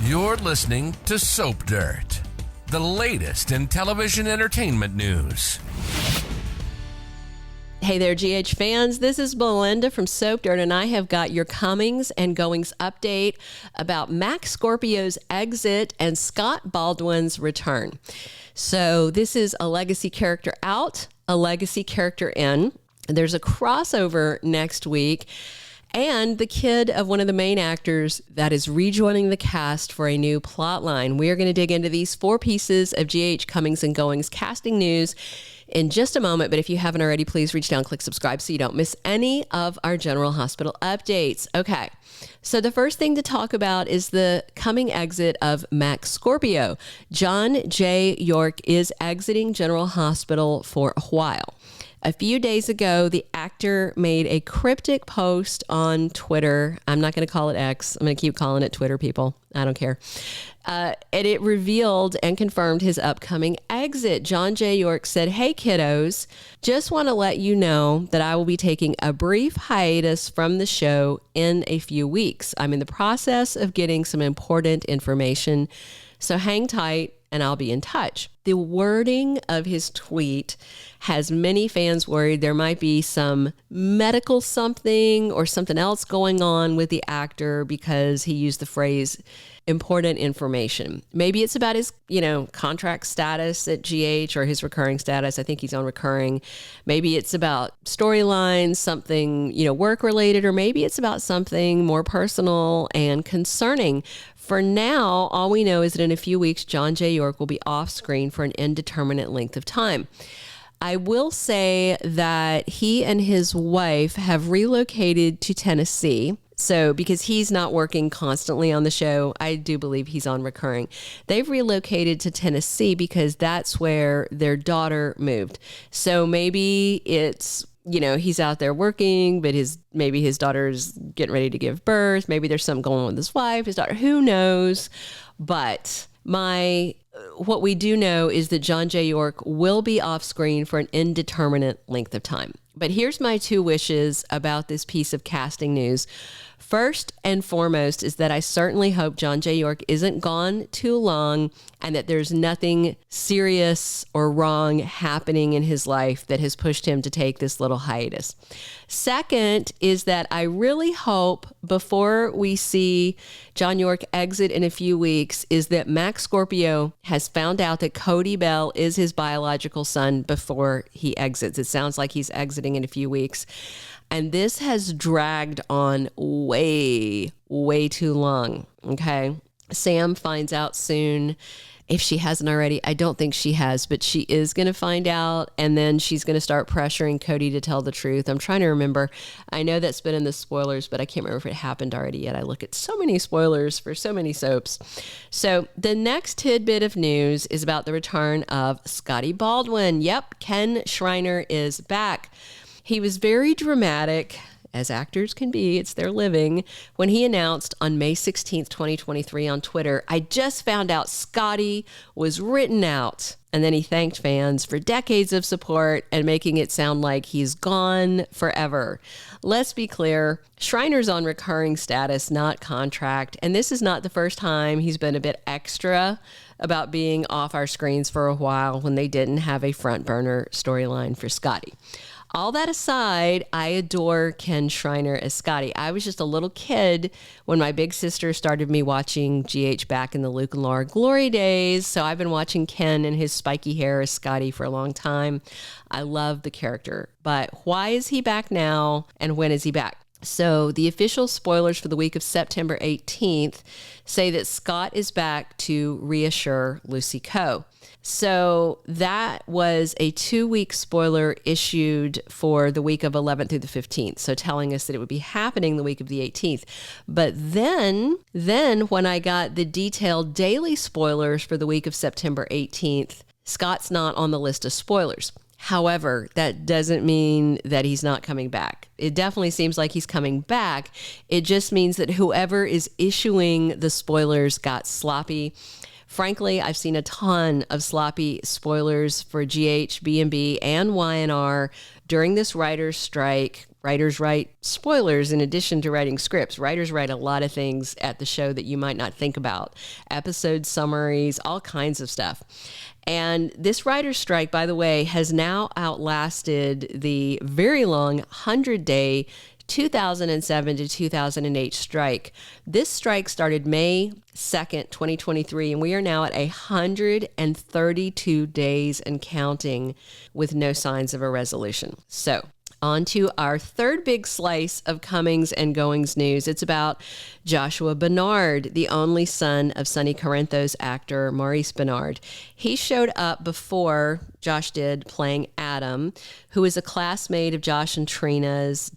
You're listening to Soap Dirt, the latest in television entertainment news. Hey there, GH fans. This is Belinda from Soap Dirt, and I have got your comings and goings update about Mac Scorpio's exit and Scott Baldwin's return. So this is a legacy character out, a legacy character in. There's a crossover next week. And the kid of one of the main actors that is rejoining the cast for a new plot line. We are going to dig into these 4 pieces of GH comings and goings casting news in just a moment. But if you haven't already, please reach down, click subscribe so you don't miss any of our General Hospital updates. Okay, so the first thing to talk about is the coming exit of Mac Scorpio. John J. York is exiting General Hospital for a while. A few days ago, the actor made a cryptic post on Twitter. I'm not going to call it X. I'm going to keep calling it Twitter, people. I don't care. And it revealed and confirmed his upcoming exit. John J. York said, "Hey, kiddos, just want to let you know that I will be taking a brief hiatus from the show in a few weeks. I'm in the process of getting some important information, so hang tight and I'll be in touch." The wording of his tweet has many fans worried there might be some medical something or something else going on with the actor because he used the phrase important information. Maybe it's about his, contract status at GH or his recurring status. I think he's on recurring. Maybe it's about storylines, something, work related, or maybe it's about something more personal and concerning. For now, all we know is that in a few weeks, John J. York will be off screen for an indeterminate length of time. I will say that he and his wife have relocated to Tennessee. So because he's not working constantly on the show, I do believe he's on recurring. They've relocated to Tennessee because that's where their daughter moved. So maybe it's, he's out there working, but maybe his daughter's getting ready to give birth. Maybe there's something going on with his wife, his daughter, who knows? But what we do know is that John J. York will be off screen for an indeterminate length of time. But here's my 2 wishes about this piece of casting news. First and foremost is that I certainly hope John J. York isn't gone too long and that there's nothing serious or wrong happening in his life that has pushed him to take this little hiatus. Second is that I really hope before we see John York exit in a few weeks is that Mac Scorpio has found out that Cody Bell is his biological son before he exits. It sounds like he's exiting in a few weeks. And this has dragged on way, way too long, okay? Sam finds out soon. If she hasn't already, I don't think she has, but she is going to find out, and then she's going to start pressuring Cody to tell the truth. I'm trying to remember. I know that's been in the spoilers, but I can't remember if it happened already yet. I look at so many spoilers for so many soaps. So the next tidbit of news is about the return of Scotty Baldwin. Yep, Ken Schreiner is back. He was very dramatic, as actors can be, it's their living, when he announced on May 16th, 2023 on Twitter, "I just found out Scotty was written out." And then he thanked fans for decades of support and making it sound like he's gone forever. Let's be clear, Schreiner's on recurring status, not contract. And this is not the first time he's been a bit extra about being off our screens for a while when they didn't have a front burner storyline for Scotty. All that aside, I adore Ken Schreiner as Scotty. I was just a little kid when my big sister started me watching GH back in the Luke and Laura glory days. So I've been watching Ken and his spiky hair as Scotty for a long time. I love the character. But why is he back now and when is he back? So the official spoilers for the week of September 18th say that Scott is back to reassure Lucy Coe. So that was a 2-week spoiler issued for the week of 11th through the 15th. So telling us that it would be happening the week of the 18th. But then when I got the detailed daily spoilers for the week of September 18th, Scott's not on the list of spoilers. However, that doesn't mean that he's not coming back. It definitely seems like he's coming back. It just means that whoever is issuing the spoilers got sloppy. Frankly, I've seen a ton of sloppy spoilers for GH, B&B, and YNR during this writer's strike. Writers write spoilers in addition to writing scripts. Writers write a lot of things at the show that you might not think about. Episode summaries, all kinds of stuff. And this writer's strike, by the way, has now outlasted the very long 100-day 2007 to 2008 strike. This strike started May 2nd, 2023, and we are now at 132 days and counting with no signs of a resolution. So, on to our third big slice of comings and goings news. It's about Joshua Benard, the only son of Sonny Corinthos actor Maurice Benard. He showed up before Josh did, playing Adam, who is a classmate of Joss and Trina's.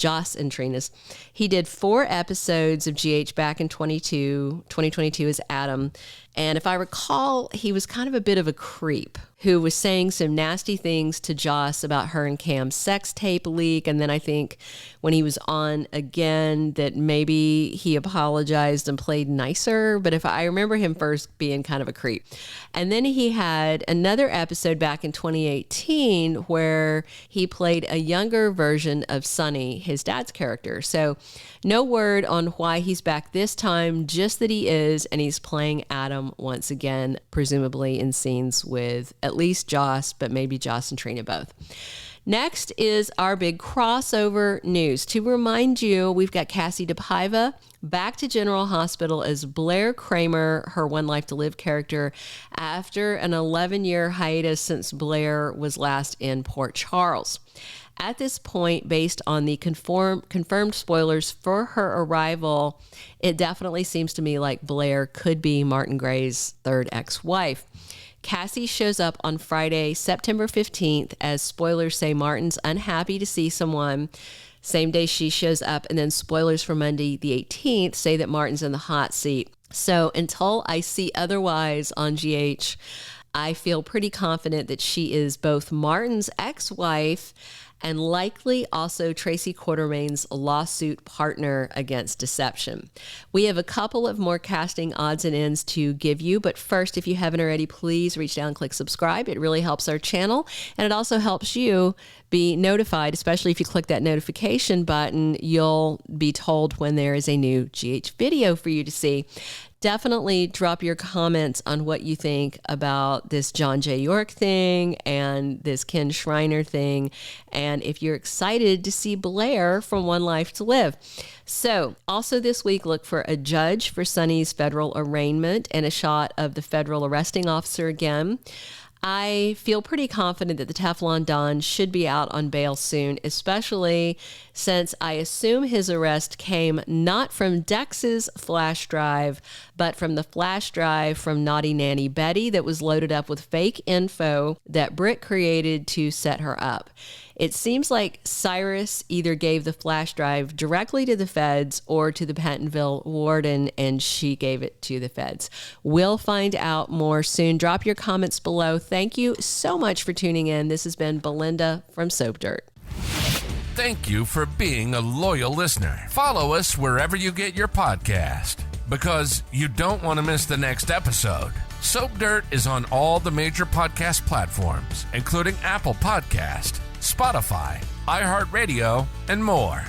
He did 4 episodes of GH back in 2022 as Adam. And if I recall, he was kind of a bit of a creep who was saying some nasty things to Joss about her and Cam's sex tape leak. And then I think when he was on again, that maybe he apologized and played nicer. But if I remember him first being kind of a creep. And then he had another episode back in 2018 where he played a younger version of Sonny, his dad's character. So no word on why he's back this time, just that he is, and he's playing Adam once again, presumably in scenes with at least Joss, but maybe Joss and Trina both. Next is our big crossover news. To remind you, we've got Kassie DePaiva back to General Hospital as Blair Cramer, her One Life to Live character, after an 11-year hiatus since Blair was last in Port Charles. At this point, based on the confirmed spoilers for her arrival, it definitely seems to me like Blair could be Martin Gray's third ex-wife. Kassie shows up on Friday, September 15th, as spoilers say Martin's unhappy to see someone. Same day she shows up, and then spoilers for Monday the 18th say that Martin's in the hot seat. So until I see otherwise on GH, I feel pretty confident that she is both Martin's ex-wife and likely also Tracy Quartermaine's lawsuit partner against deception. We have a couple of more casting odds and ends to give you, but first, if you haven't already, please reach down and click subscribe. It really helps our channel, and it also helps you be notified, especially if you click that notification button. You'll be told when there is a new GH video for you to see. Definitely drop your comments on what you think about this John J. York thing and this Ken Schreiner thing, and if you're excited to see Blair from One Life to Live. So, also this week, look for a judge for Sonny's federal arraignment and a shot of the federal arresting officer again. I feel pretty confident that the Teflon Don should be out on bail soon, especially since I assume his arrest came not from Dex's flash drive, but from the flash drive from Naughty Nanny Betty that was loaded up with fake info that Britt created to set her up. It seems like Cyrus either gave the flash drive directly to the feds or to the Pentonville warden, and she gave it to the feds. We'll find out more soon. Drop your comments below. Thank you so much for tuning in. This has been Belinda from Soap Dirt. Thank you for being a loyal listener. Follow us wherever you get your podcast, because you don't want to miss the next episode. Soap Dirt is on all the major podcast platforms, including Apple Podcast, Spotify, iHeartRadio, and more.